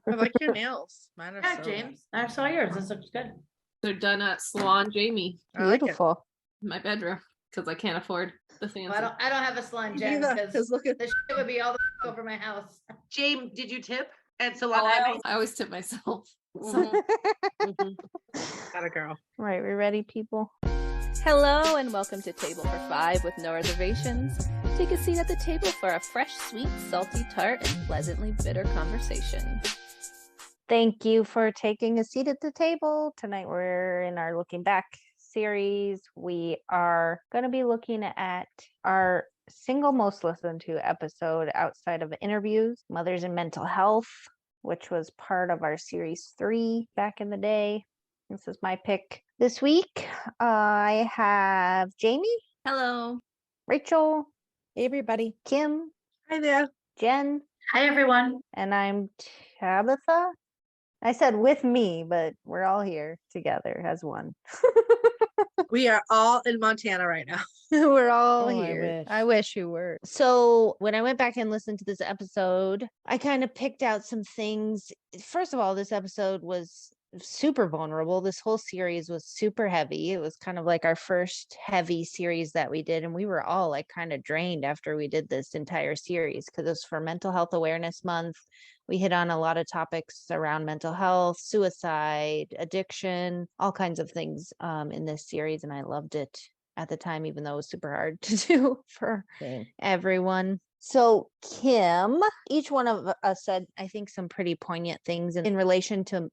I like your nails. Mine are Yeah, so James. I saw yours. This looks good. They're done at Salon Jamie I like it. Beautiful. in my bedroom because I can't afford the fancy. Well, I don't have a salon, Me Jen, neither, because 'cause look at the shit would be all the over my house. James, did you tip at Salon? I always tip myself. So that a girl. Right, we ready, people? Hello and welcome to Table for Five with no reservations. Take a seat at the table for a fresh, sweet, salty, tart, and pleasantly bitter conversation. Thank you for taking a seat at the table. Tonight we're in our Looking Back series. We are going to be looking at our single most listened to episode outside of interviews, Mothers in Mental Health, which was part of our series 3 back in the day. This is my pick this week. I have Jamie, hello. Rachel, Hey, everybody. Kim, Hi there. Jen, Hi, everyone. and I'm Tabitha. I said with me, but we're all here together as one. We are all in Montana right now. We're all Oh, I here. wish. I wish you were. So when I went back and listened to this episode, I kind of picked out some things. First of all, this episode was super vulnerable. This whole series was super heavy. It was kind of like our first heavy series that we did. And we were all like kind of drained after we did this entire series because it was for Mental Health Awareness Month. We hit on a lot of topics around mental health, suicide, addiction, all kinds of things in this series. And I loved it at the time, even though it was super hard to do for everyone. So Kim, each one of us said, I think, some pretty poignant things in relation to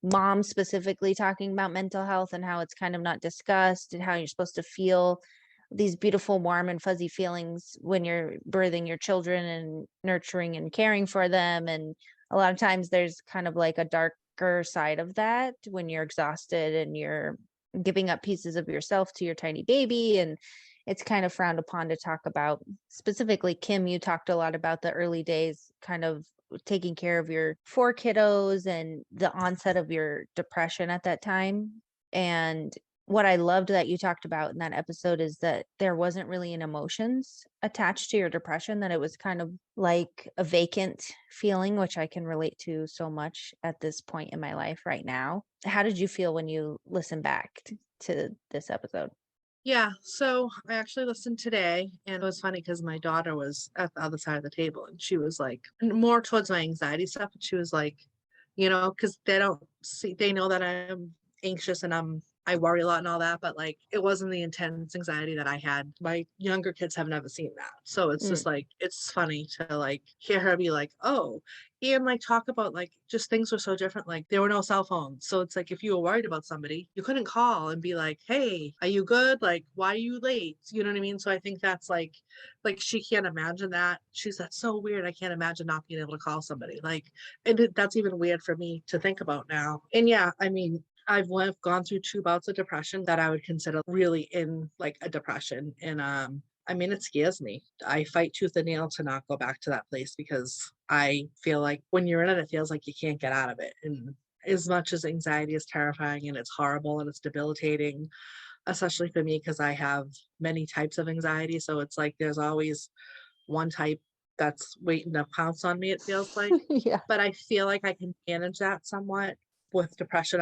mom specifically talking about mental health and how it's kind of not discussed and how you're supposed to feel these beautiful, warm and fuzzy feelings when you're birthing your children and nurturing and caring for them. And a lot of times there's kind of like a darker side of that when you're exhausted and you're giving up pieces of yourself to your tiny baby. And it's kind of frowned upon to talk about. Specifically, Kim, you talked a lot about the early days, kind of taking care of your 4 kiddos and the onset of your depression at that time. And what I loved that you talked about in that episode is that there wasn't really an emotions attached to your depression, that it was kind of like a vacant feeling, which I can relate to so much at this point in my life right now. How did you feel when you listened back to this episode? Yeah, so I actually listened today, and it was funny because my daughter was at the other side of the table, and she was like more towards my anxiety stuff. And she was like, because they know that I'm anxious and I worry a lot and all that, but like it wasn't the intense anxiety that I had. My younger kids have never seen that. So it's just like, it's funny to like hear her be like, oh, and like talk about like just things were so different. Like there were no cell phones. So it's like if you were worried about somebody, you couldn't call and be like, hey, are you good? Like, why are you late? You know what I mean? So I think that's like she can't imagine that. She's that's so weird. I can't imagine not being able to call somebody. Like, and that's even weird for me to think about now. And yeah, I mean, I've gone through 2 bouts of depression that I would consider really in like a depression. And I mean, it scares me. I fight tooth and nail to not go back to that place because I feel like when you're in it, it feels like you can't get out of it. And as much as anxiety is terrifying and it's horrible and it's debilitating, especially for me, because I have many types of anxiety. So it's like there's always one type that's waiting to pounce on me, it feels like. Yeah. But I feel like I can manage that somewhat. With depression,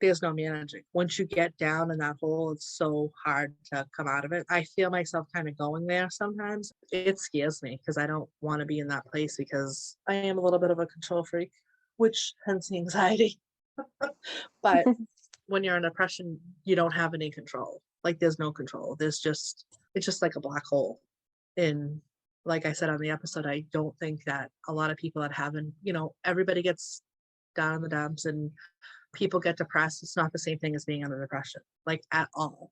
there's no managing. Once you get down in that hole, it's so hard to come out of it. I feel myself kind of going there sometimes. It scares me because I don't want to be in that place because I am a little bit of a control freak, which hence the anxiety. But when you're in depression, you don't have any control. Like there's no control. It's just like a black hole. And like I said on the episode, I don't think that a lot of people that haven't, everybody gets down in the dumps and people get depressed. It's not the same thing as being under depression, like at all.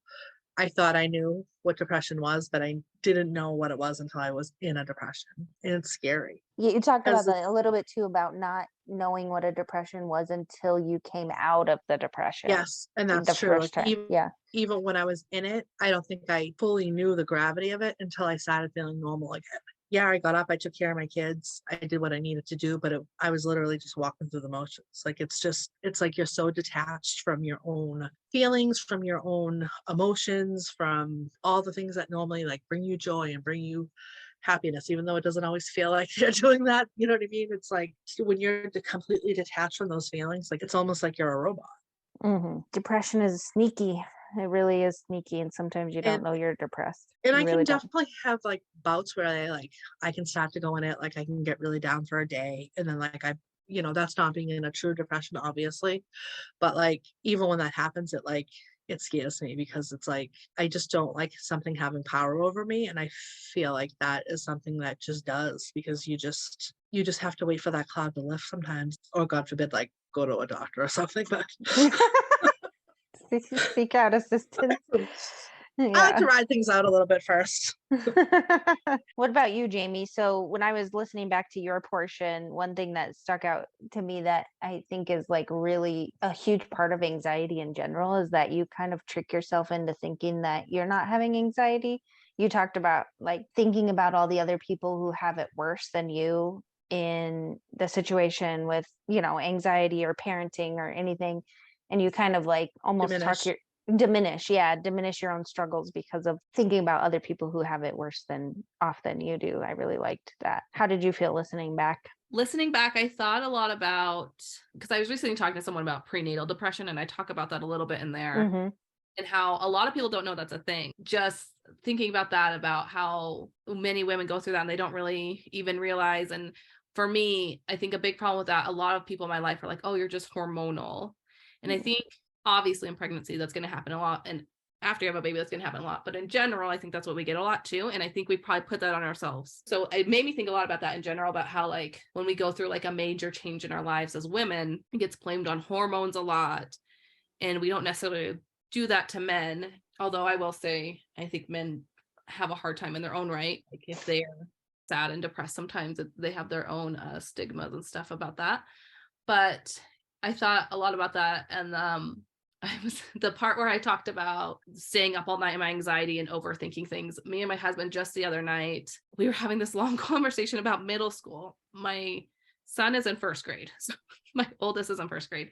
I thought I knew what depression was, but I didn't know what it was until I was in a depression. And it's scary. You talked about that a little bit too, about not knowing what a depression was until you came out of the depression. Yes, and that's the true. First Like, time. Even when I was in it, I don't think I fully knew the gravity of it until I started feeling normal again. Yeah, I got up, I took care of my kids, I did what I needed to do, but I was literally just walking through the motions. Like, it's like you're so detached from your own feelings, from your own emotions, from all the things that normally like bring you joy and bring you happiness, even though it doesn't always feel like you're doing that. You know what I mean? It's like when you're completely detached from those feelings, like it's almost like you're a robot. Depression is sneaky. It really is sneaky, and sometimes you don't And know you're depressed. and You I really can don't. definitely have like bouts where I can start to go in it, like I can get really down for a day, and then like that's not being in a true depression, obviously, but like even when that happens, it scares me because it's like I just don't like something having power over me, and I feel like that is something that just does, because you just have to wait for that cloud to lift sometimes, or God forbid, like go to a doctor or something. But Seek out assistance. I like Yeah. to ride things out a little bit first. What about you, Jamie? So when I was listening back to your portion, one thing that stuck out to me that I think is like really a huge part of anxiety in general is that you kind of trick yourself into thinking that you're not having anxiety. You talked about like thinking about all the other people who have it worse than you in the situation with, anxiety or parenting or anything. And you kind of like almost diminish your own struggles because of thinking about other people who have it worse than you do. I really liked that. How did you feel listening back? Listening back, I thought a lot about, because I was recently talking to someone about prenatal depression, and I talk about that a little bit in there, and how a lot of people don't know that's a thing. Just thinking about that, about how many women go through that and they don't really even realize. And for me, I think a big problem with that, a lot of people in my life are like, oh, you're just hormonal. And I think obviously in pregnancy, that's going to happen a lot. And after you have a baby, that's going to happen a lot. But in general, I think that's what we get a lot too. And I think we probably put that on ourselves. So it made me think a lot about that in general, about how like when we go through like a major change in our lives as women, it gets blamed on hormones a lot. And we don't necessarily do that to men. Although I will say, I think men have a hard time in their own right. Like if they're sad and depressed, sometimes they have their own stigmas and stuff about that. But I thought a lot about that. And I was the part where I talked about staying up all night and my anxiety and overthinking things. Me and my husband just the other night, we were having this long conversation about middle school. My son is in first grade. So my oldest is in first grade.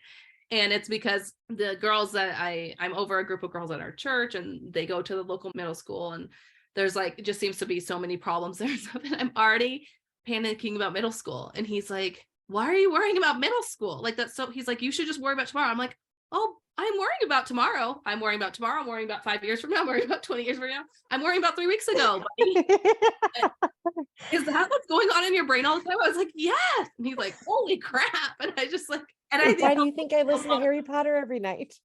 And it's because the girls that I'm over a group of girls at our church, and they go to the local middle school, and there's like, it just seems to be so many problems there. And I'm already panicking about middle school. And he's like, why are you worrying about middle school? Like that's so, he's like, you should just worry about tomorrow. I'm like, oh, I'm worrying about tomorrow. I'm worrying about tomorrow. I'm worrying about 5 years from now. I'm worrying about 20 years from now. I'm worrying about 3 weeks ago. Is that what's going on in your brain all the time? I was like, yes. And he's like, holy crap. And I just like, and I Why do you think I listen to Harry Potter every night?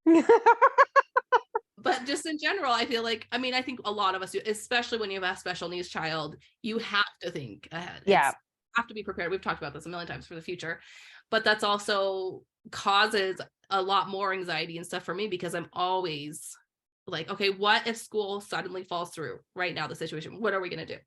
But just in general, I feel like, I mean, I think a lot of us do, especially when you have a special needs child, you have to think ahead. Yeah. Have to be prepared. We've talked about this a million times for the future, but that's also causes a lot more anxiety and stuff for me, because I'm always like, okay, what if school suddenly falls through right now, the situation, what are we going to do?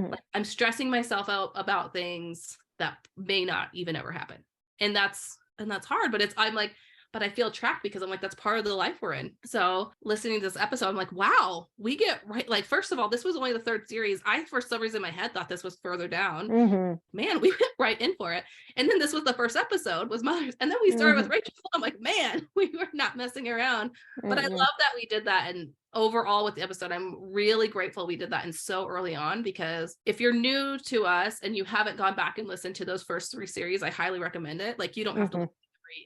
Like, I'm stressing myself out about things that may not even ever happen. And that's hard, but I'm like, but I feel trapped because I'm like, that's part of the life we're in. So listening to this episode, I'm like, wow, we get right. Like, first of all, this was only the third series. I, for some reason in my head, thought this was further down. Man, we went right in for it. And then this was the first episode, was Mothers. And then we started with Rachel. I'm like, man, we were not messing around. But I love that we did that. And overall with the episode, I'm really grateful we did that and so early on, because if you're new to us and you haven't gone back and listened to those first 3 series, I highly recommend it. Like, you don't have to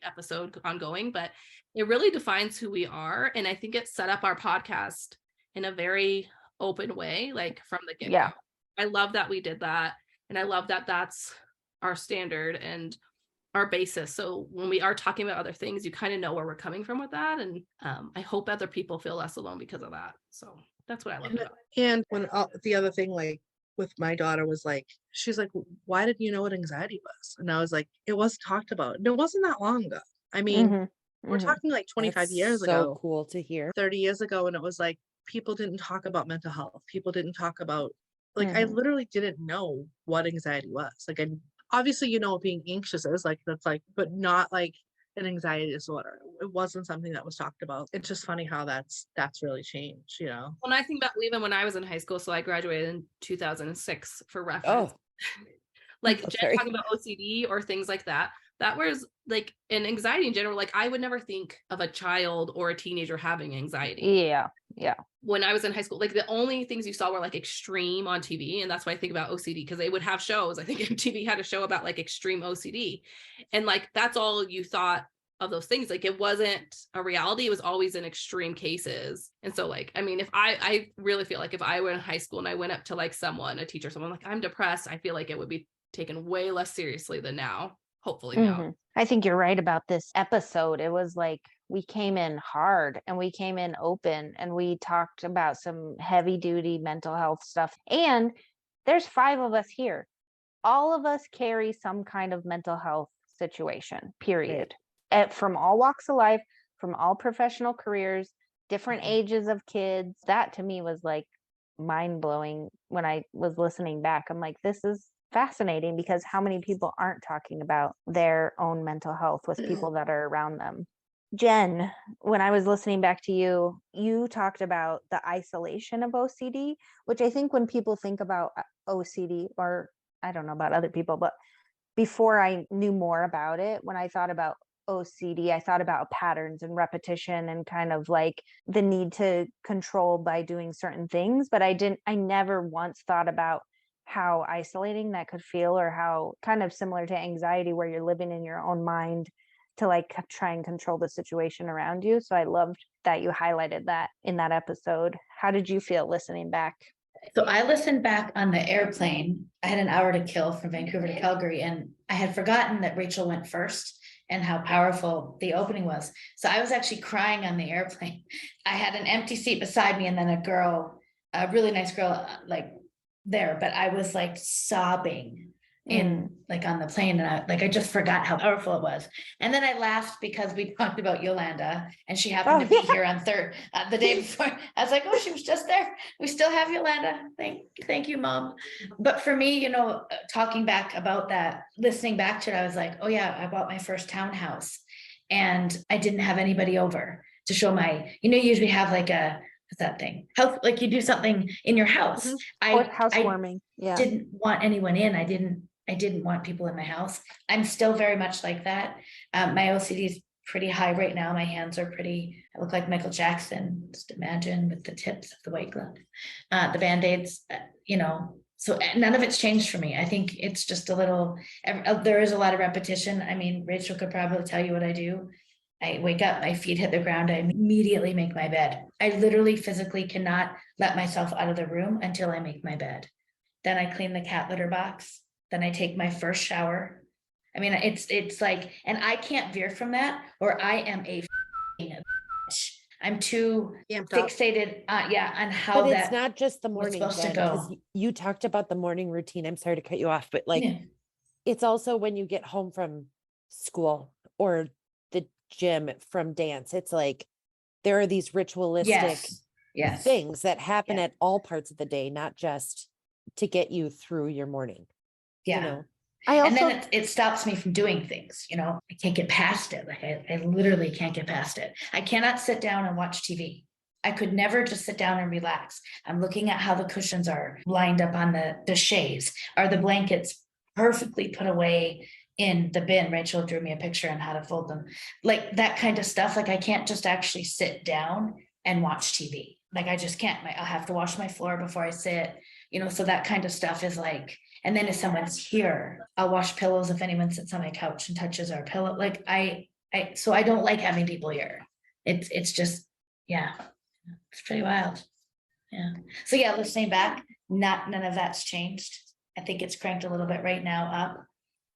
episode ongoing, but it really defines who we are. And I think it set up our podcast in a very open way, like from the get-go. Yeah. I love that we did that. And I love that that's our standard and our basis. So when we are talking about other things, you kind of know where we're coming from with that. And I hope other people feel less alone because of that. So that's what I love about it. And when the other thing, like with my daughter, was like, she's like, why did you know what anxiety was? And I was like, it was talked about. And it wasn't that long ago. I mean, we're talking like 25 years ago. So cool to hear. 30 years ago. And it was like, people didn't talk about mental health. People didn't talk about, like, I literally didn't know what anxiety was. Like, I obviously, what being anxious is, like, that's like, but not like an anxiety disorder. It wasn't something that was talked about. It's just funny how that's really changed, When I think about even when I was in high school, so I graduated in 2006 for reference. Like Jen talking about OCD or things like that. that was like, and anxiety in general, like I would never think of a child or a teenager having anxiety. Yeah. When I was in high school, like the only things you saw were like extreme on TV. And that's why I think about OCD, because they would have shows. I think MTV had a show about like extreme OCD. And like, that's all you thought of those things. Like it wasn't a reality. It was always in extreme cases. And so like, I mean, if I really feel like if I were in high school and I went up to like someone, a teacher, someone like, I'm depressed, I feel like it would be taken way less seriously than now. Hopefully now. I think you're right about this episode. It was like we came in hard and we came in open and we talked about some heavy duty mental health stuff. And there's 5 of us here. All of us carry some kind of mental health situation, period. From all walks of life, from all professional careers, different ages of kids. That to me was like mind blowing when I was listening back. I'm like, this is fascinating, because how many people aren't talking about their own mental health with people that are around them? Jen, when I was listening back to you, you talked about the isolation of OCD, which I think when people think about OCD, or I don't know about other people, but before I knew more about it, when I thought about OCD, I thought about patterns and repetition and kind of like the need to control by doing certain things. But I never once thought about how isolating that could feel, or how kind of similar to anxiety, where you're living in your own mind to like try and control the situation around you. So I loved that you highlighted that in that episode. How did you feel listening back? So I listened back on the airplane. I had an hour to kill from Vancouver to Calgary, and I had forgotten that Rachel went first and how powerful the opening was. So I was actually crying on the airplane. I had an empty seat beside me, and then a girl, a really nice girl, like there, but I was like sobbing in like on the plane, and I just forgot how powerful it was. And then I laughed because we talked about Yolanda, and she happened to be here on the day before. I was like, oh, she was just there. We still have Yolanda. Thank you, Mom. But for me, you know, talking back about that, listening back to it, I was like, oh yeah, I bought my first townhouse, and I didn't have anybody over to show my, you know, you usually have like a, what's that thing? House, like you do something in your house. Housewarming. Yeah. Didn't want anyone in. I didn't want people in my house. I'm still very much like that. My OCD is pretty high right now. My hands are pretty, I look like Michael Jackson, just imagine, with the tips of the white glove, the Band-Aids, you know, so none of it's changed for me. I think it's just a little, there is a lot of repetition. I mean, Rachel could probably tell you what I do. I wake up, my feet hit the ground, I immediately make my bed. I literally physically cannot let myself out of the room until I make my bed. Then I clean the cat litter box. Then I take my first shower. I mean, it's like, and I can't veer from that, or I am a bitch. I'm too fixated, on how But that it's not just the was morning, supposed to Jen, go. 'cause you talked about the morning routine. I'm sorry to cut you off, but like, it's also when you get home from school or the gym from dance. It's like there are these ritualistic things that happen at all parts of the day, not just to get you through your morning. Yeah. You know? And then it stops me from doing things, you know, I can't get past it. Like I literally can't get past it. I cannot sit down and watch TV. I could never just sit down and relax. I'm looking at how the cushions are lined up on the chaise. Are the blankets perfectly put away in the bin? Rachel drew me a picture on how to fold them. Like that kind of stuff. Like I can't just actually sit down and watch TV. Like I just can't. I'll have to wash my floor before I sit, you know, so that kind of stuff is like, and then if someone's here, I'll wash pillows if anyone sits on my couch and touches our pillow. Like so I don't like having people here. It's just, it's pretty wild. Yeah. So yeah, listening back, none of that's changed. I think it's cranked a little bit right now up,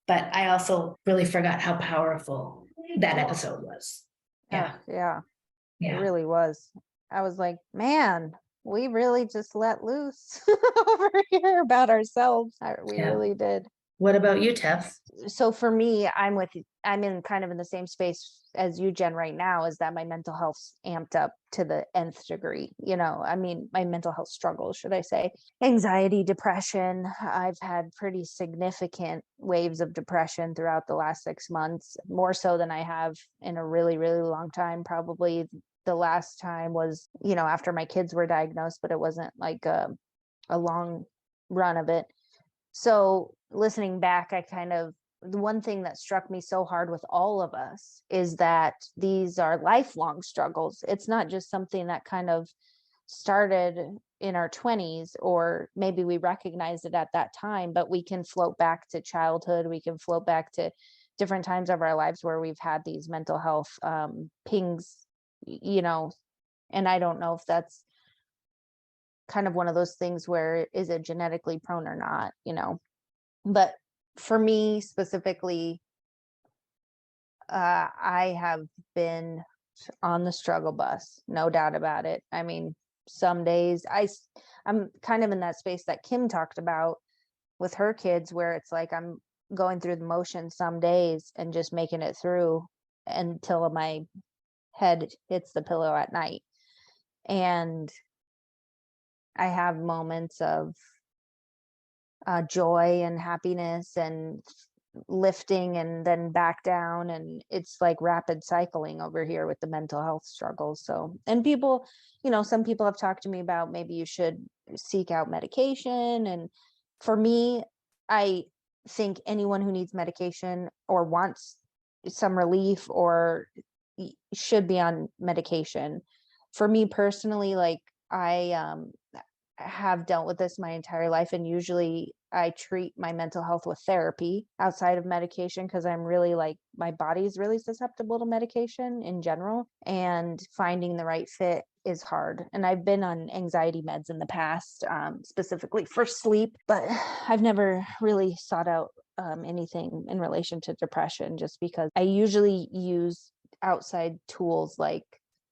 but I also really forgot how powerful that episode was. Yeah. It really was. I was like, man, we really just let loose over here about ourselves. We really did. What about you, Tev? So for me, I'm in kind of in the same space as you, Jen, right now, is that my mental health's amped up to the nth degree. You know, I mean, my mental health struggles, should I say, anxiety, depression. I've had pretty significant waves of depression throughout the last 6 months, more so than I have in a really, really long time. Probably the last time was, you know, after my kids were diagnosed, but it wasn't like a long run of it. So listening back, I kind of the one thing that struck me so hard with all of us is that these are lifelong struggles. It's not just something that kind of started in our 20s, or maybe we recognized it at that time, but we can float back to childhood. We can float back to different times of our lives where we've had these mental health pings, and I don't know if that's kind of one of those things where is it genetically prone or not, but for me specifically, I have been on the struggle bus, no doubt about it. I mean, some days I'm kind of in that space that Kim talked about with her kids, where it's like I'm going through the motions some days and just making it through until my head hits the pillow at night. And I have moments of joy and happiness and lifting and then back down, and it's like rapid cycling over here with the mental health struggles. So, and people, some people have talked to me about maybe you should seek out medication, and for me, I think anyone who needs medication or wants some relief or should be on medication. For me personally, like I have dealt with this my entire life, and usually I treat my mental health with therapy outside of medication, because I'm really like, my body's really susceptible to medication in general, and finding the right fit is hard. And I've been on anxiety meds in the past, specifically for sleep, but I've never really sought out anything in relation to depression, just because I usually use outside tools like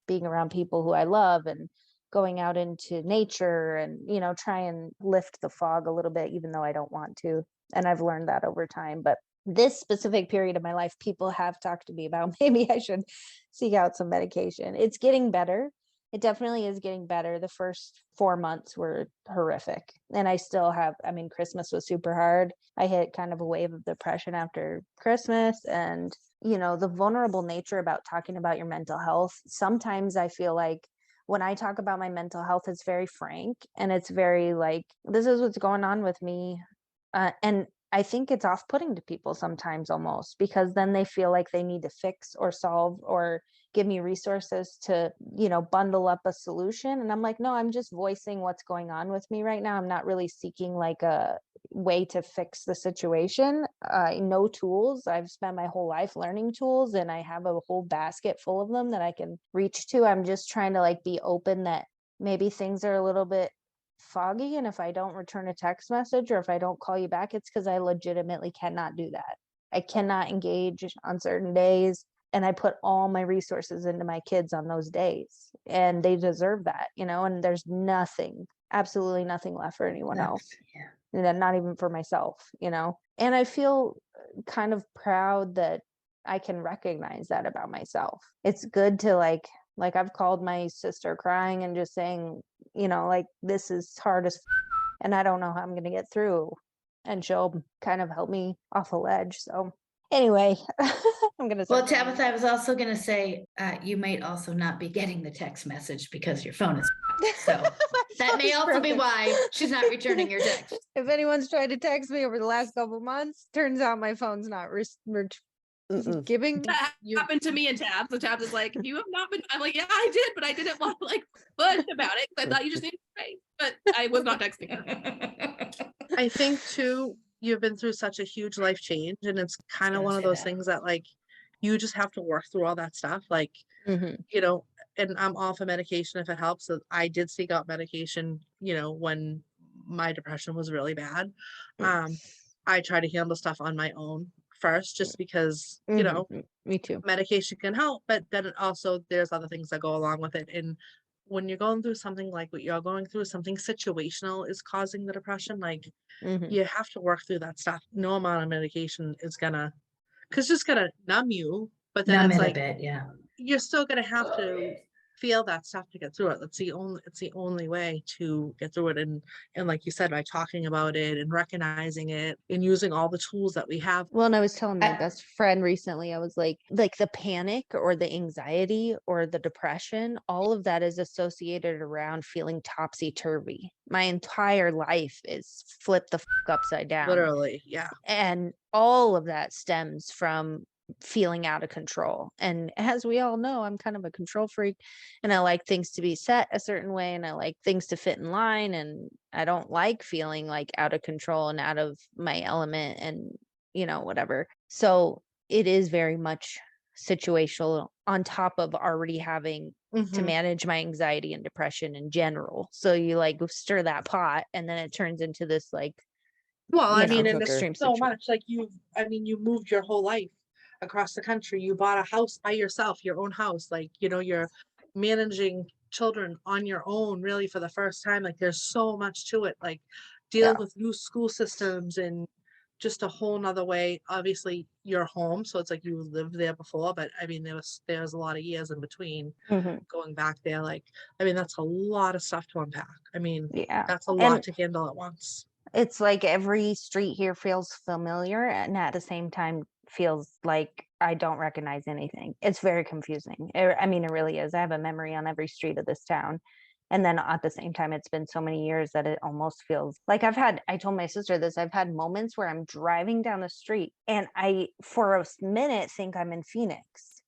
being around people who I love and going out into nature and, try and lift the fog a little bit, even though I don't want to. And I've learned that over time. But this specific period of my life, people have talked to me about maybe I should seek out some medication. It's getting better. It definitely is getting better. The first 4 months were horrific. And I still have, Christmas was super hard. I hit kind of a wave of depression after Christmas. And, the vulnerable nature about talking about your mental health, sometimes I feel like when I talk about my mental health, it's very frank, and it's very like, this is what's going on with me. And I think it's off-putting to people sometimes, almost, because then they feel like they need to fix or solve or give me resources to, bundle up a solution. And I'm like, no, I'm just voicing what's going on with me right now. I'm not really seeking like a way to fix the situation. No tools. I've spent my whole life learning tools, and I have a whole basket full of them that I can reach to. I'm just trying to like be open that maybe things are a little bit foggy, and if I don't return a text message or if I don't call you back, it's because I legitimately cannot do that. I cannot engage on certain days, and I put all my resources into my kids on those days, and they deserve that, and there's nothing, absolutely nothing left for anyone else. And then not even for myself, and I feel kind of proud that I can recognize that about myself. It's good to like I've called my sister crying and just saying, like, this is hard as and I don't know how I'm going to get through, and she'll kind of help me off a ledge. So anyway, I'm going to Well, Tabitha, I was also going to say, you might also not be getting the text message because your phone is so that may also be why she's not returning your text. If anyone's tried to text me over the last couple months, turns out my phone's not giving. That happened to me and Tabs. So Tabs is like, you have not been. I'm like, yeah, I did, but I didn't want to like push about it because I thought you just needed space. But I was not texting her. I think too, you've been through such a huge life change, and it's kind of one of those things that like you just have to work through all that stuff. Like, and I'm off of medication if it helps. So I did seek out medication, when my depression was really bad. I try to handle stuff on my own first, just because, me too. Medication can help, but then also there's other things that go along with it. And when you're going through something like what you're going through, something situational is causing the depression, like you have to work through that stuff. No amount of medication is because it's just gonna numb you, but then it's like, a bit, yeah. you're still gonna have to feel that stuff to get through it. It's the only way to get through it. And like you said, by talking about it and recognizing it and using all the tools that we have. Well, and I was telling my I- best friend recently, I was like the panic or the anxiety or the depression, all of that is associated around feeling topsy-turvy. My entire life is flipped the upside down. Literally, yeah. And all of that stems from feeling out of control. And as we all know, I'm kind of a control freak, and I like things to be set a certain way, and I like things to fit in line, and I don't like feeling like out of control and out of my element and whatever. So it is very much situational on top of already having to manage my anxiety and depression in general. So you like stir that pot, and then it turns into this like, well, I mean, and extreme so much. Like you moved your whole life across the country. You bought a house by yourself, your own house. Like, you're managing children on your own really for the first time. Like there's so much to it, like dealing with new school systems and just a whole nother way. Obviously you're home, so it's like you lived there before, but I mean there's a lot of years in between going back there. Like, I mean, that's a lot of stuff to unpack. I mean, that's a lot to handle at once. It's like every street here feels familiar, and at the same time feels like I don't recognize anything. It's very confusing. I mean, it really is. I have a memory on every street of this town. And then at the same time, it's been so many years that it almost feels like I told my sister this, I've had moments where I'm driving down the street and I, for a minute, think I'm in Phoenix.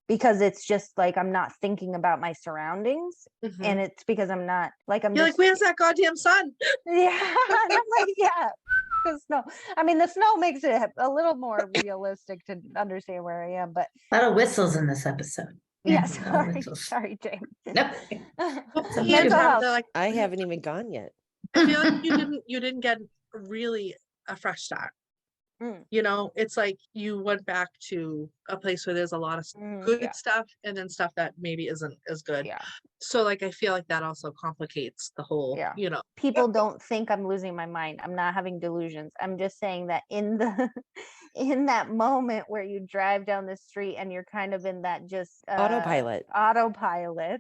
Because it's just like I'm not thinking about my surroundings, and it's because I'm not like You're like, where's that goddamn sun? Yeah, and I'm like, yeah, the snow. I mean, the snow makes it a little more realistic to understand where I am. But a lot of whistles in this episode. Yeah, sorry, James. No. Mental health. Like, I haven't even gone yet. I feel like you didn't get really a fresh start. It's like you went back to a place where there's a lot of good stuff and then stuff that maybe isn't as good. Yeah. So like, I feel like that also complicates the whole, People don't think I'm losing my mind. I'm not having delusions. I'm just saying that in that moment where you drive down the street and you're kind of in that just autopilot,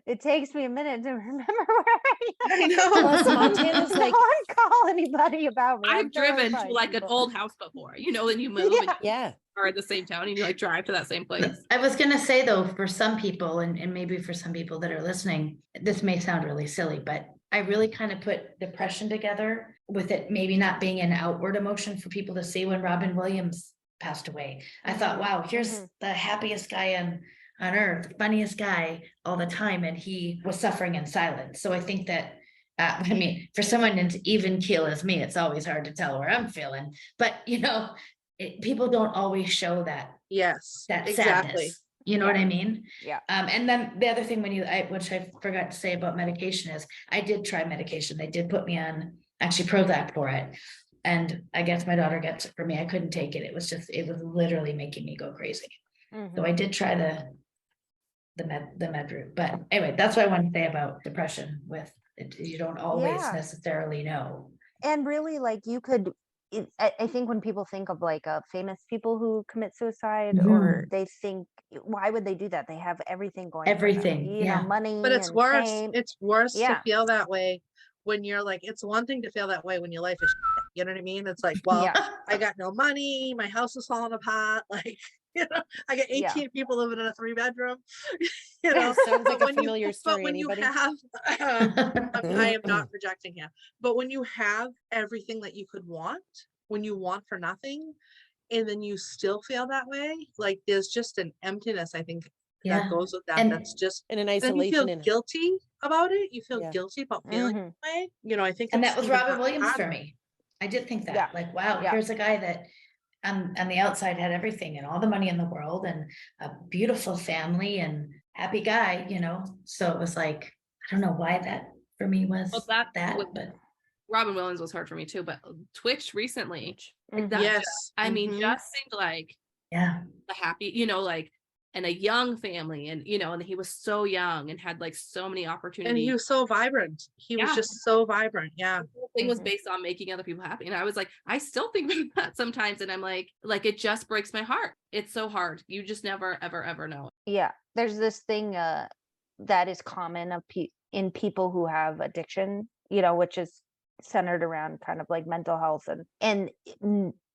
it takes me a minute to remember where I am. know. Plus, Montana's like, don't call anybody about me. I've driven to like an old house before, and you move and are in the same town and you like drive to that same place. I was going to say though, for some people, and maybe for some people that are listening, this may sound really silly, but I really kind of put depression together with it maybe not being an outward emotion for people to see. When Robin Williams passed away, I thought, wow, here's the happiest guy on earth, the funniest guy all the time, and he was suffering in silence. So I think that I mean, for someone as even keel as me, it's always hard to tell where I'm feeling, but people don't always show that. Yes, that exactly. sadness. You know what I mean? Yeah. And then the other thing which I forgot to say about medication is I did try medication. They did put me on actually Prozac for it. And I guess my daughter gets it for me. I couldn't take it. It was literally making me go crazy. So I did try the med route. But anyway, that's what I wanted to say about depression with it. You don't always necessarily know. And really, like you could, I think when people think of like famous people who commit suicide, or they think, why would they do that? They have everything going. Everything, money. But it's worse. Fame. It's worse to feel that way when you're like, it's one thing to feel that way when your life is shit, you know what I mean? It's like, well, I got no money, my house is falling apart, like, I got 18 people living in a 3-bedroom. Sounds like a familiar story. But when Anybody? you have, I am not projecting here, but when you have everything that you could want, when you want for nothing, and then you still feel that way, like there's just an emptiness, I think, that goes with that. That's just in an isolation. You feel guilty about it. You feel guilty about feeling that way. I think, and that was Robin Williams for me. I did think that, like, wow, here's a guy that on the outside had everything and all the money in the world and a beautiful family and happy guy, So it was like, I don't know why that for me was but Robin Williams was hard for me too, but Twitch recently, yes, I mean, just seemed like the happy, like, and a young family, and and he was so young and had like so many opportunities, and he was so vibrant. He was just so vibrant. The whole thing was based on making other people happy, and I was like, I still think about that sometimes, and I'm like it just breaks my heart. It's so hard. You just never ever know. There's this thing that is common in people who have addiction, you know, which is centered around kind of like mental health, and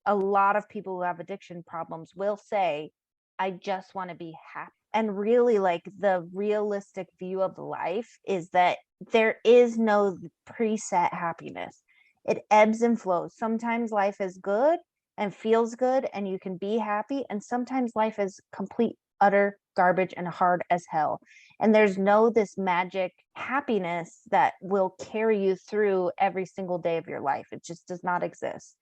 a lot of people who have addiction problems will say, I just want to be happy. And really, like, the realistic view of life is that there is no preset happiness. It ebbs and flows. Sometimes life is good and feels good and you can be happy, and sometimes life is complete utter garbage and hard as hell. And there's no this magic happiness that will carry you through every single day of your life. It just does not exist.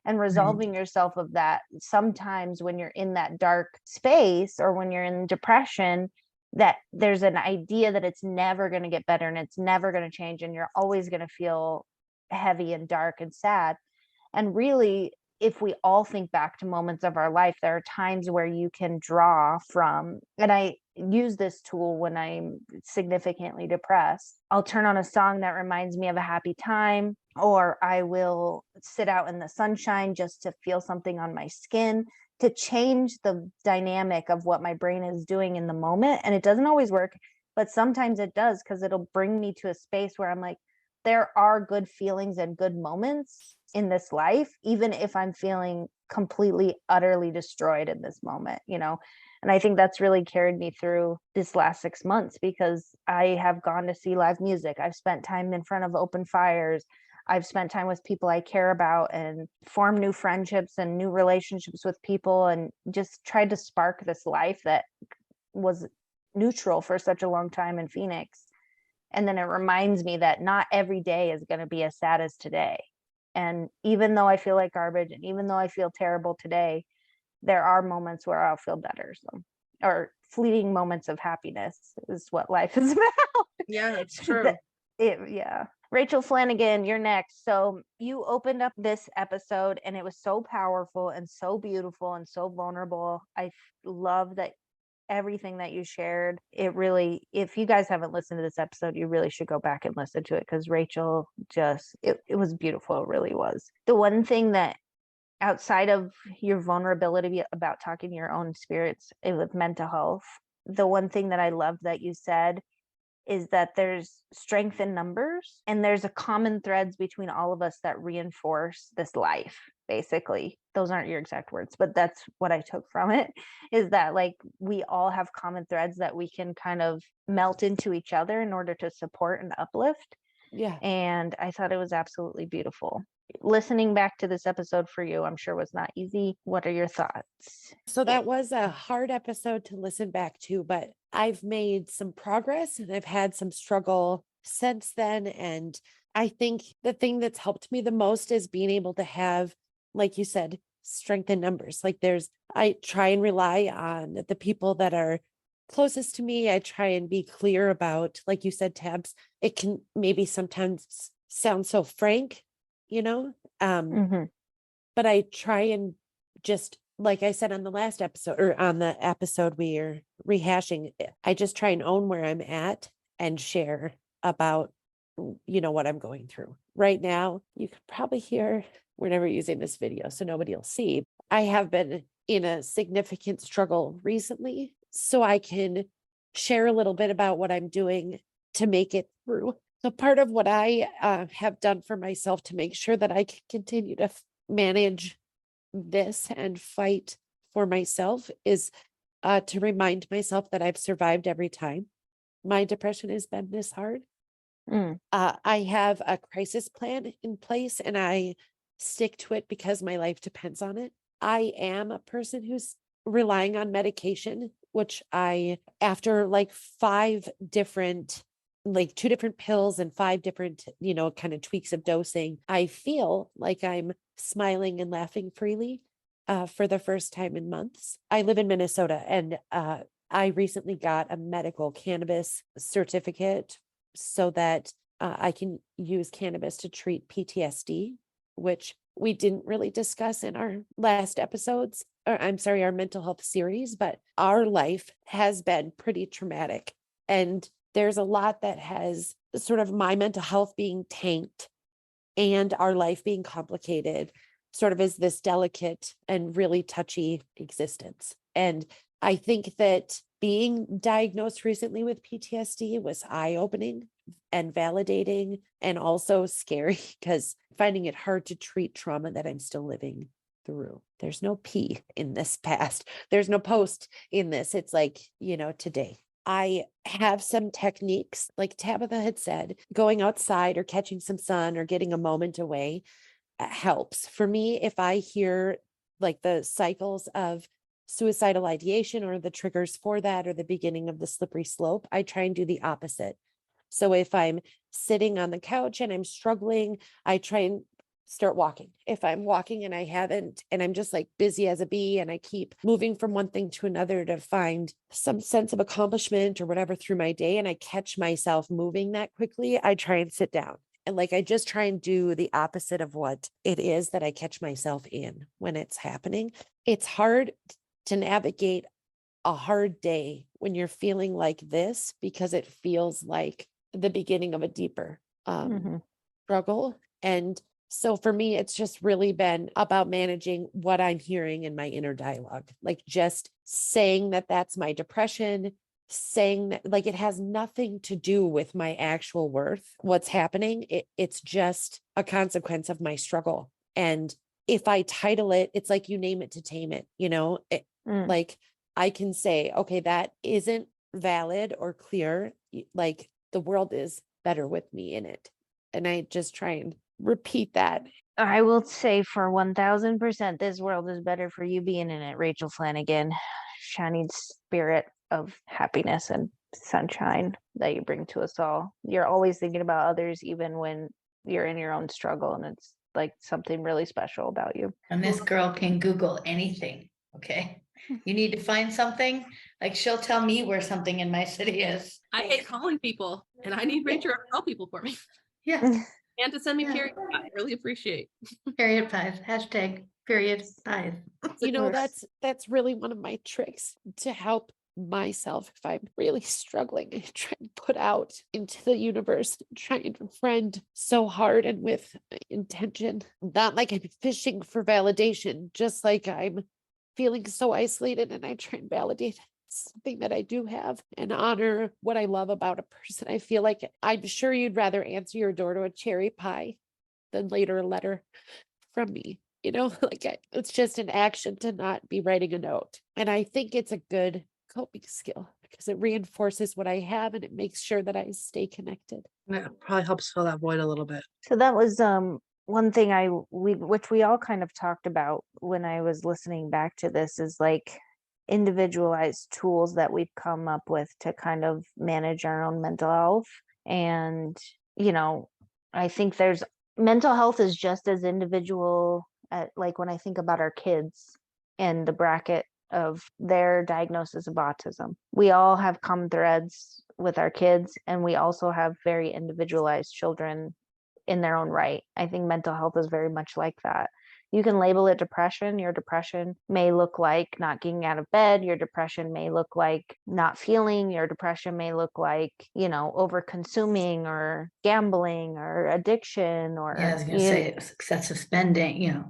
And resolving yourself of that, sometimes when you're in that dark space or when you're in depression, that there's an idea that it's never going to get better and it's never going to change and you're always going to feel heavy and dark and sad. And really, if we all think back to moments of our life, there are times where you can draw from, and I use this tool when I'm significantly depressed. I'll turn on a song that reminds me of a happy time, or I will sit out in the sunshine just to feel something on my skin, to change the dynamic of what my brain is doing in the moment. And it doesn't always work, but sometimes it does, because it'll bring me to a space where I'm like, there are good feelings and good moments in this life, even if I'm feeling completely, utterly destroyed in this moment, you know? And I think that's really carried me through this last 6 months, because I have gone to see live music. I've spent time in front of open fires. I've spent time with people I care about and formed new friendships and new relationships with people, and just tried to spark this life that was neutral for such a long time in Phoenix. And then it reminds me that not every day is going to be as sad as today. And even though I feel like garbage, and even though I feel terrible today, there are moments where I'll feel better. So, or fleeting moments of happiness is what life is about. Yeah, that's true. Yeah. Rachel Flanagan, you're next. So you opened up this episode and it was so powerful and so beautiful and so vulnerable. I love that everything that you shared. It really, if you guys haven't listened to this episode, you really should go back and listen to it, because Rachel just, it was beautiful. It really was. The one thing that, outside of your vulnerability about talking to your own spirits with mental health, the one thing that I love that you said is that there's strength in numbers, and there's a common threads between all of us that reinforce this life. Basically, those aren't your exact words, but that's what I took from it, is that like we all have common threads that we can kind of melt into each other in order to support and uplift. Yeah. And I thought it was absolutely beautiful. Listening back to this episode for you, I'm sure, was not easy. What are your thoughts? So that was a hard episode to listen back to, but I've made some progress and I've had some struggle since then. And I think the thing that's helped me the most is being able to have, like you said, strength in numbers. Like I try and rely on the people that are closest to me. I try and be clear about, like you said, Tabs, it can maybe sometimes sound so frank, you know? But I try and just, like I said on the last episode, or on the episode we are rehashing, I just try and own where I'm at and share about, you know, what I'm going through. Right now, you could probably hear, we're never using this video, so nobody will see. I have been in a significant struggle recently, so I can share a little bit about what I'm doing to make it through. So part of what I have done for myself to make sure that I can continue to manage this and fight for myself is to remind myself that I've survived every time my depression has been this hard. I have a crisis plan in place and I stick to it because my life depends on it. I am a person who's relying on medication, which after like 5 different, like 2 different pills and 5 different, you know, kind of tweaks of dosing, I feel like I'm smiling and laughing freely for the first time in months. I live in Minnesota, and I recently got a medical cannabis certificate so that I can use cannabis to treat PTSD, which we didn't really discuss in our last episodes, or I'm sorry, our mental health series, but our life has been pretty traumatic. And there's a lot that has sort of my mental health being tanked and our life being complicated, sort of is this delicate and really touchy existence. And I think that being diagnosed recently with PTSD was eye-opening and validating and also scary because finding it hard to treat trauma that I'm still living through. There's no P in this past. There's no post in this. It's like, today. I have some techniques, like Tabitha had said, going outside or catching some sun or getting a moment away helps. For me, if I hear like the cycles of suicidal ideation or the triggers for that or the beginning of the slippery slope, I try and do the opposite. So if I'm sitting on the couch and I'm struggling, I try and start walking. If I'm walking and I haven't, and I'm just like busy as a bee and I keep moving from one thing to another to find some sense of accomplishment or whatever through my day, and I catch myself moving that quickly, I try and sit down. And like, I just try and do the opposite of what it is that I catch myself in when it's happening. It's hard to navigate a hard day when you're feeling like this because it feels like the beginning of a deeper struggle. And so for me, it's just really been about managing what I'm hearing in my inner dialogue, like just saying that that's my depression, saying that like it has nothing to do with my actual worth. What's happening, it's just a consequence of my struggle. And if I title it, it's like you name it to tame it, like I can say, okay, that isn't valid or clear. Like the world is better with me in it. And I just try and repeat that. I will say for 1000%, this world is better for you being in it, Rachel Flanagan. Shining spirit of happiness and sunshine that you bring to us all. You're always thinking about others, even when you're in your own struggle. And it's like something really special about you. And this girl can Google anything. Okay. You need to find something, like she'll tell me where something in my city is. I hate calling people and I need Rachel to call people for me. Yeah. And to send me Yeah. period. I really appreciate. Period pies. Hashtag period pies. That's really one of my tricks to help myself if I'm really struggling. I try and put out into the universe, try and friend so hard and with intention, not like I'm fishing for validation, just like I'm feeling so isolated and I try and validate something that I do have and honor what I love about a person. I feel like I'm sure you'd rather answer your door to a cherry pie than later a letter from me. Like it's just an action to not be writing a note. And I think it's a good coping skill because it reinforces what I have and it makes sure that I stay connected. Yeah, it probably helps fill that void a little bit. So that was one thing which we all kind of talked about when I was listening back to this is like individualized tools that we've come up with to kind of manage our own mental health. And, I think there's mental health is just as individual like when I think about our kids and the bracket of their diagnosis of autism. We all have common threads with our kids, and we also have very individualized children in their own right. I think mental health is very much like that. You can label it depression. Your depression may look like not getting out of bed. Your depression may look like not feeling. Your depression may look like, over consuming or gambling or addiction or I was going to say excessive spending,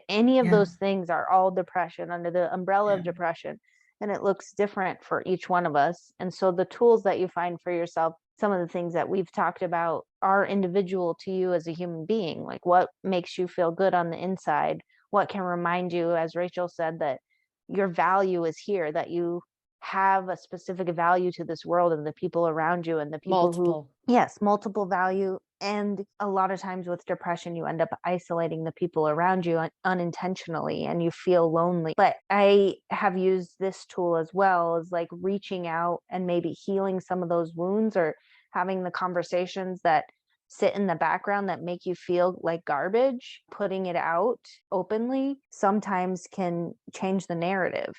any of those things are all depression under the umbrella of depression. And it looks different for each one of us. And so the tools that you find for yourself, some of the things that we've talked about are individual to you as a human being. Like what makes you feel good on the inside? What can remind you, as Rachel said, that your value is here, that you have a specific value to this world and the people around you and the people multiple value. And a lot of times with depression, you end up isolating the people around you unintentionally and you feel lonely. But I have used this tool as well as like reaching out and maybe healing some of those wounds or having the conversations that sit in the background that make you feel like garbage. Putting it out openly sometimes can change the narrative,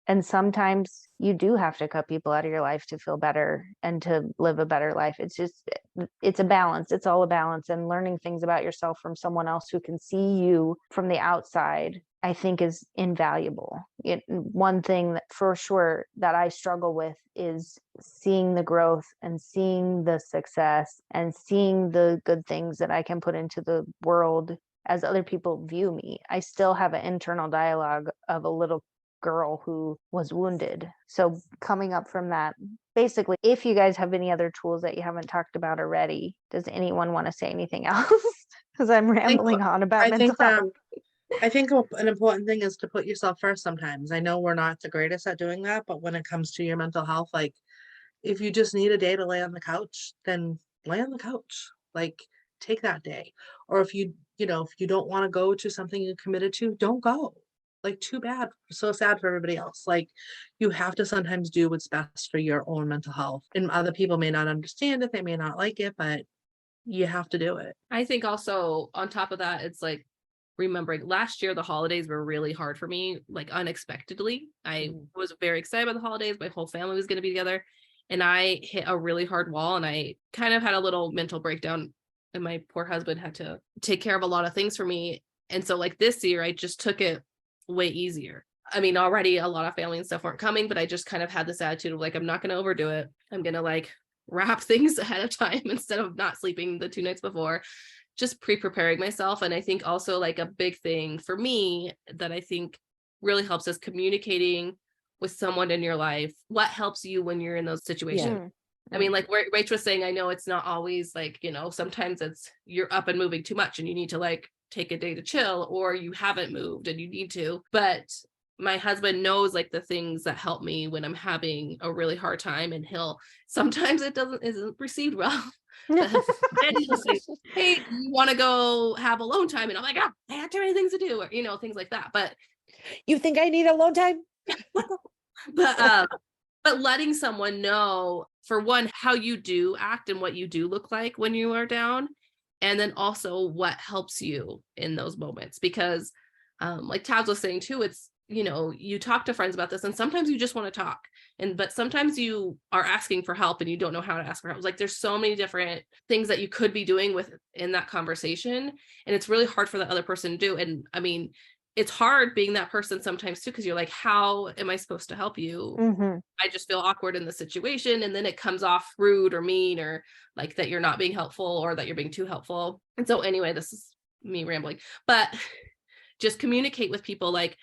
and sometimes you do have to cut people out of your life to feel better and to live a better life. It's a balance. It's all a balance. And learning things about yourself from someone else who can see you from the outside, I think is invaluable. One thing that for sure that I struggle with is seeing the growth and seeing the success and seeing the good things that I can put into the world as other people view me. I still have an internal dialogue of a little girl who was wounded. So coming up from that, basically, if you guys have any other tools that you haven't talked about already, does anyone want to say anything else? Because I'm rambling on about mental health. I think an important thing is to put yourself first sometimes. I know we're not the greatest at doing that, but when it comes to your mental health, like if you just need a day to lay on the couch, then lay on the couch. Like take that day. Or if if you don't want to go to something you committed to, don't go. Like too bad. So sad for everybody else. Like you have to sometimes do what's best for your own mental health. And other people may not understand it, they may not like it, but you have to do it. I think also on top of that, it's like remembering last year, the holidays were really hard for me, like unexpectedly. I was very excited about the holidays. My whole family was going to be together. And I hit a really hard wall and I kind of had a little mental breakdown. And my poor husband had to take care of a lot of things for me. And so like this year, I just took it way easier. I mean, already a lot of family and stuff weren't coming, but I just kind of had this attitude of like, I'm not going to overdo it. I'm going to like wrap things ahead of time instead of not sleeping the 2 nights before, just pre-preparing myself. And I think also like a big thing for me that I think really helps is communicating with someone in your life. What helps you when you're in those situations? I mean, like Rach was saying, I know it's not always like, sometimes it's you're up and moving too much and you need to like take a day to chill, or you haven't moved and you need to. But my husband knows like the things that help me when I'm having a really hard time, and sometimes it isn't received well. And he'll say, hey, you want to go have alone time? And I'm like, I have too many things to do, or things like that. But you think I need alone time? But letting someone know, for one, how you do act and what you do look like when you are down, and then also what helps you in those moments. Because like Tabs was saying too, it's, you talk to friends about this and sometimes you just want to talk, but sometimes you are asking for help and you don't know how to ask for help. It's like there's so many different things that you could be doing in that conversation, and it's really hard for the other person to do. And I mean, it's hard being that person sometimes too, because you're like, how am I supposed to help you? I just feel awkward in the situation, and then it comes off rude or mean, or like that you're not being helpful or that you're being too helpful. And so anyway, this is me rambling, but just communicate with people, like,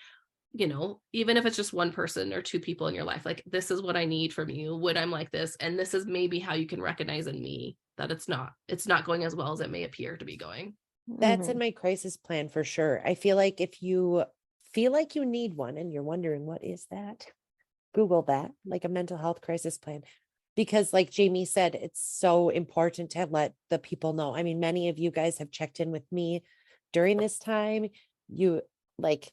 even if it's just one person or two people in your life, like, this is what I need from you when I'm like this, and this is maybe how you can recognize in me that it's not going as well as it may appear to be going. That's in my crisis plan for sure. I feel like if you feel like you need one and you're wondering what is that, Google that, like a mental health crisis plan. Because like Jamie said, it's so important to let the people know. I mean, many of you guys have checked in with me during this time. You like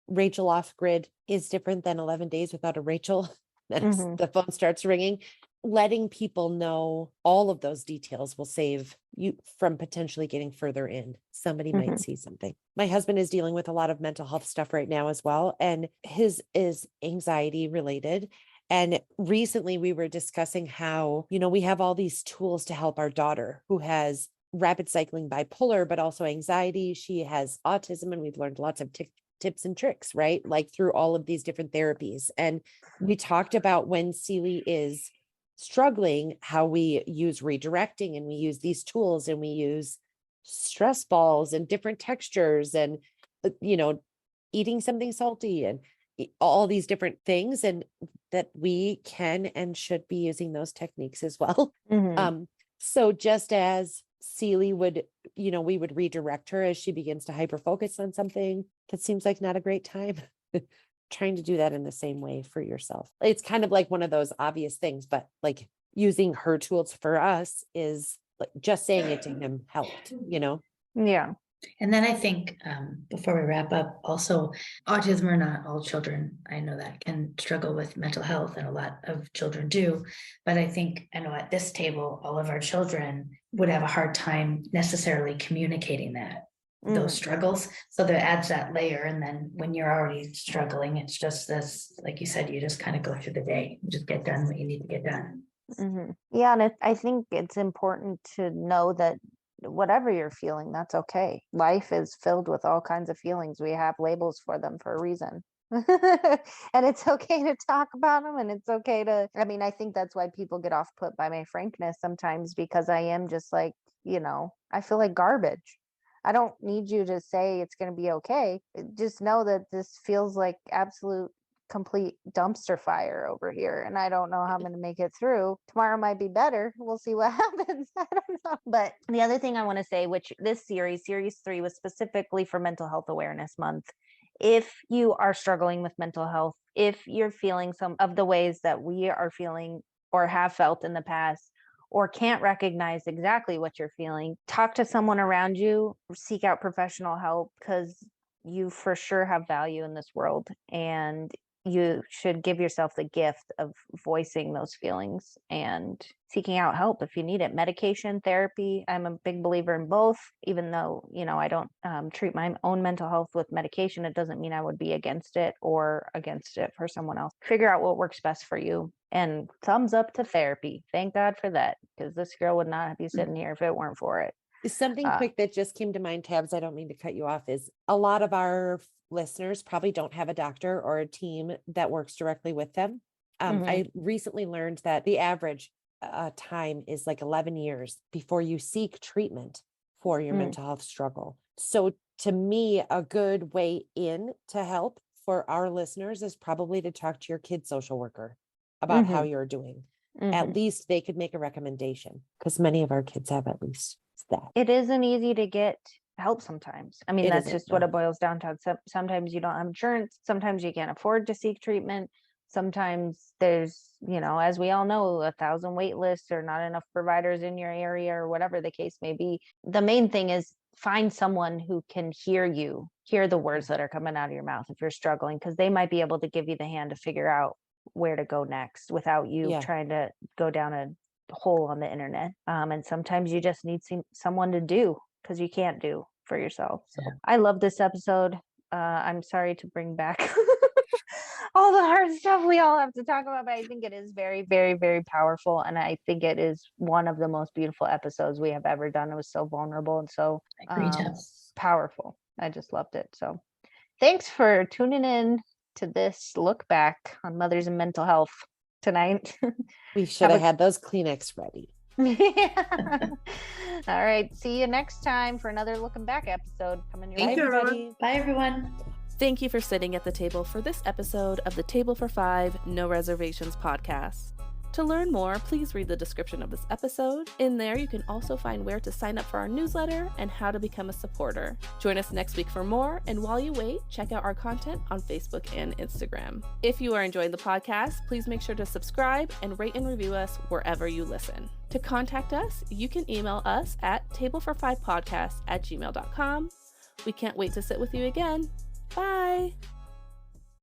Rachel off grid is different than 11 days without a Rachel. The phone starts ringing. Letting people know all of those details will save you from potentially getting further in. Somebody might see something. My husband is dealing with a lot of mental health stuff right now as well, and his is anxiety related. And recently we were discussing how, we have all these tools to help our daughter who has rapid cycling bipolar, but also anxiety. She has autism, and we've learned lots of tips and tricks, right? Like through all of these different therapies. And we talked about when Celie is struggling, how we use redirecting, and we use these tools, and we use stress balls and different textures, and eating something salty, and all these different things, and that we can and should be using those techniques as well. So just as Celie would, we would redirect her as she begins to hyper focus on something that seems like not a great time. Trying to do that in the same way for yourself. It's kind of like one of those obvious things, but like using her tools for us is like just saying it to him helped, Yeah. And then I think before we wrap up, also autism or not, all children, I know that can struggle with mental health, and a lot of children do. But I know at this table, all of our children would have a hard time necessarily communicating those struggles. So that adds that layer. And then when you're already struggling, it's just this, like you said, you just kind of go through the day, you just get done what you need to get done. Yeah. And I think it's important to know that whatever you're feeling, that's okay. Life is filled with all kinds of feelings. We have labels for them for a reason. And it's okay to talk about them, and it's okay to, I think that's why people get off put by my frankness sometimes, because I am just like, I feel like garbage. I don't need you to say it's going to be okay. Just know that this feels like absolute complete dumpster fire over here, and I don't know how I'm going to make it through. Tomorrow might be better. We'll see what happens. I don't know. But the other thing I want to say, which this series 3 was specifically for Mental Health Awareness Month. If you are struggling with mental health, if you're feeling some of the ways that we are feeling or have felt in the past, or can't recognize exactly what you're feeling, talk to someone around you, seek out professional help, because you for sure have value in this world, and you should give yourself the gift of voicing those feelings and seeking out help if you need it. Medication, therapy, I'm a big believer in both. Even though, I don't treat my own mental health with medication, it doesn't mean I would be against it or against it for someone else. Figure out what works best for you. And thumbs up to therapy. Thank God for that, because this girl would not be sitting here if it weren't for it. Something quick that just came to mind, Tabs, I don't mean to cut you off, is a lot of our listeners probably don't have a doctor or a team that works directly with them. I recently learned that the average time is like 11 years before you seek treatment for your mental health struggle. So to me, a good way in to help for our listeners is probably to talk to your kid's social worker about how you're doing. At least they could make a recommendation, because many of our kids have at least that. It isn't easy to get help sometimes. I mean, that's just what it boils down to. Sometimes you don't have insurance. Sometimes you can't afford to seek treatment. Sometimes there's, as we all know, 1,000 wait lists or not enough providers in your area, or whatever the case may be. The main thing is find someone who can hear the words that are coming out of your mouth if you're struggling, because they might be able to give you the hand to figure out where to go next without you trying to go down a hole on the internet. And sometimes you just need someone to do, because you can't do for yourself. So I love this episode. I'm sorry to bring back all the hard stuff we all have to talk about, but I think it is very, very, very powerful. And I think it is one of the most beautiful episodes we have ever done. It was so vulnerable and so powerful. I just loved it. So thanks for tuning in to this look back on mothers and mental health tonight. We should have had those Kleenex ready. All right. See you next time for another looking back episode coming your way. Thank you, everyone. Bye, everyone. Thank you for sitting at the table for this episode of the Table for Five No Reservations podcast. To learn more, please read the description of this episode. In there, you can also find where to sign up for our newsletter and how to become a supporter. Join us next week for more, and while you wait, check out our content on Facebook and Instagram. If you are enjoying the podcast, please make sure to subscribe and rate and review us wherever you listen. To contact us, you can email us at tablefor5podcast@gmail.com. We can't wait to sit with you again. Bye!